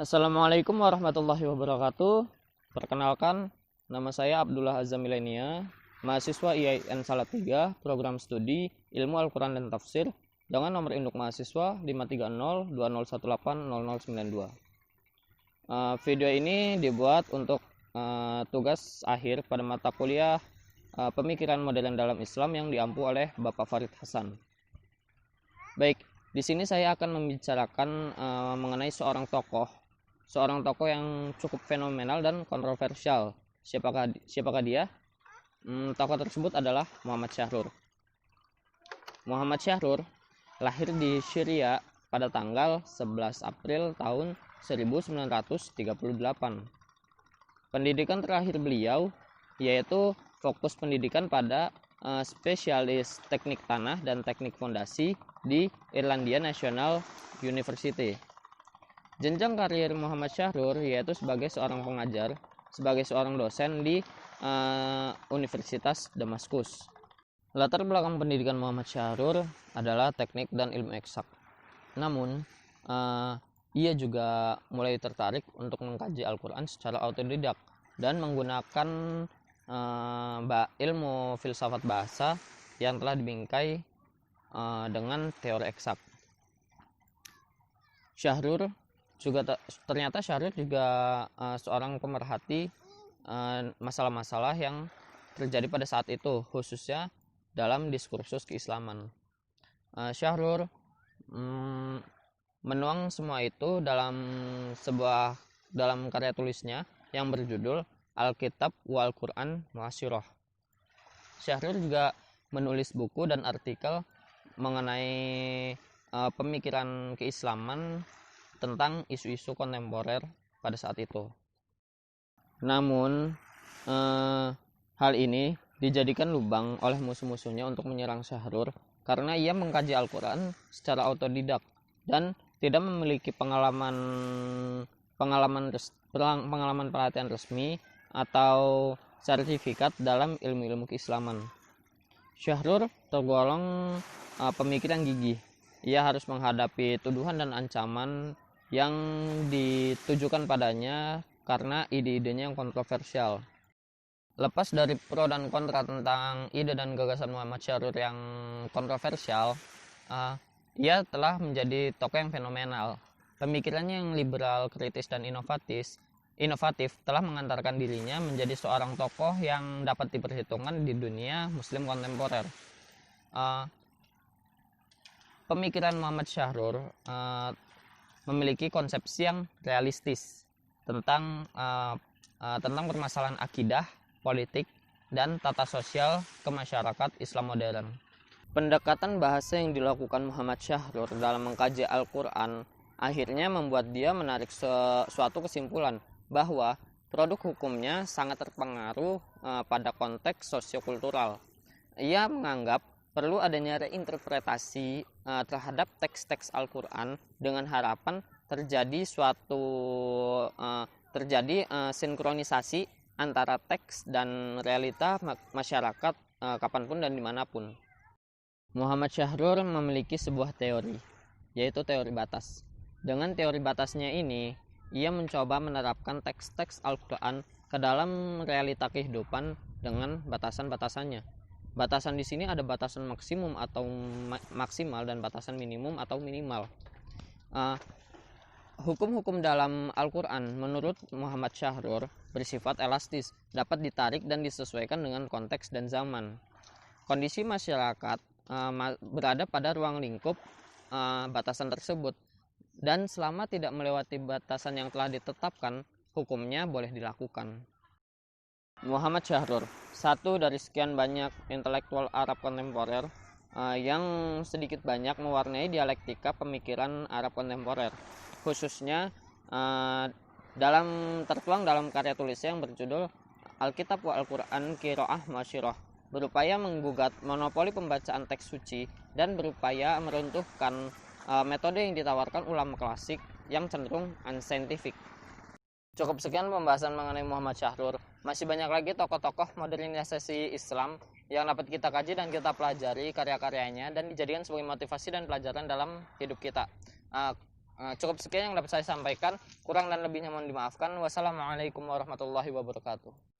Assalamualaikum warahmatullahi wabarakatuh. Perkenalkan, nama saya Abdullah Azza Milenia, mahasiswa IAIN Salatiga, program studi Ilmu Al-Quran dan Tafsir, dengan nomor induk mahasiswa 53020180092. Video ini dibuat untuk tugas akhir pada mata kuliah Pemikiran Modern dalam Islam yang diampu oleh Bapak Farid Hasan. Baik, di sini saya akan membicarakan mengenai seorang tokoh yang cukup fenomenal dan kontroversial. Siapakah dia? Tokoh tersebut adalah Muhammad Syahrur. Muhammad Syahrur lahir di Syria pada tanggal 11 April tahun 1938. Pendidikan terakhir beliau yaitu fokus pendidikan pada spesialis teknik tanah dan teknik fondasi di Irlandia National University. Jenjang karir Muhammad Syahrur yaitu sebagai seorang pengajar, sebagai seorang dosen di Universitas Damaskus. Latar belakang pendidikan Muhammad Syahrur adalah teknik dan ilmu eksak. Namun, ia juga mulai tertarik untuk mengkaji Al-Quran secara autodidak dan menggunakan ilmu filsafat bahasa yang telah dibingkai dengan teori eksak. Ternyata Syahrur juga seorang pemerhati masalah-masalah yang terjadi pada saat itu, khususnya dalam diskursus keislaman. Syahrur menuang semua itu dalam karya tulisnya yang berjudul Alkitab wal Quran Mu'asyirah. Syahrur juga menulis buku dan artikel mengenai pemikiran keislaman tentang isu-isu kontemporer pada saat itu. Namun, hal ini dijadikan lubang oleh musuh-musuhnya untuk menyerang Syahrur karena ia mengkaji Al-Quran secara autodidak dan tidak memiliki pengalaman pelatihan resmi atau sertifikat dalam ilmu-ilmu keislaman. Syahrur tergolong pemikir yang gigih. Ia harus menghadapi tuduhan dan ancaman yang ditujukan padanya karena ide-idenya yang kontroversial. Lepas dari pro dan kontra tentang ide dan gagasan Muhammad Syahrur yang kontroversial, ia telah menjadi tokoh yang fenomenal. Pemikirannya yang liberal, kritis, dan inovatif telah mengantarkan dirinya menjadi seorang tokoh yang dapat diperhitungkan di dunia muslim kontemporer. Pemikiran Muhammad Syahrur memiliki konsepsi yang realistis tentang permasalahan akidah, politik, dan tata sosial ke masyarakat Islam modern. Pendekatan bahasa yang dilakukan Muhammad Syahrur dalam mengkaji Al-Quran akhirnya membuat dia menarik suatu kesimpulan bahwa produk hukumnya sangat terpengaruh pada konteks sosiokultural. Ia menganggap perlu adanya reinterpretasi terhadap teks-teks Al-Quran dengan harapan terjadi sinkronisasi antara teks dan realita masyarakat kapanpun dan dimanapun. Muhammad Syahrur memiliki sebuah teori, yaitu teori batas. Dengan teori batasnya ini, ia mencoba menerapkan teks-teks Al-Quran ke dalam realita kehidupan dengan batasan-batasannya. Batasan di sini ada batasan maksimum atau maksimal dan batasan minimum atau minimal. Hukum-hukum dalam Al-Quran menurut Muhammad Syahrur bersifat elastis, dapat ditarik dan disesuaikan dengan konteks dan zaman. Kondisi masyarakat berada pada ruang lingkup batasan tersebut, dan selama tidak melewati batasan yang telah ditetapkan, hukumnya boleh dilakukan. Muhammad Syahrur, satu dari sekian banyak intelektual Arab kontemporer yang sedikit banyak mewarnai dialektika pemikiran Arab kontemporer, khususnya tertuang dalam karya tulisnya yang berjudul Alkitab wa Al-Quran Qiraah Mu'asyirah, berupaya menggugat monopoli pembacaan teks suci dan berupaya meruntuhkan metode yang ditawarkan ulama klasik yang cenderung unscientific. Cukup sekian pembahasan mengenai Muhammad Syahrur. Masih banyak lagi tokoh-tokoh modernisasi Islam yang dapat kita kaji dan kita pelajari karya-karyanya dan dijadikan sebagai motivasi dan pelajaran dalam hidup kita. Cukup sekian yang dapat saya sampaikan. Kurang dan lebihnya mohon dimaafkan. Wassalamualaikum warahmatullahi wabarakatuh.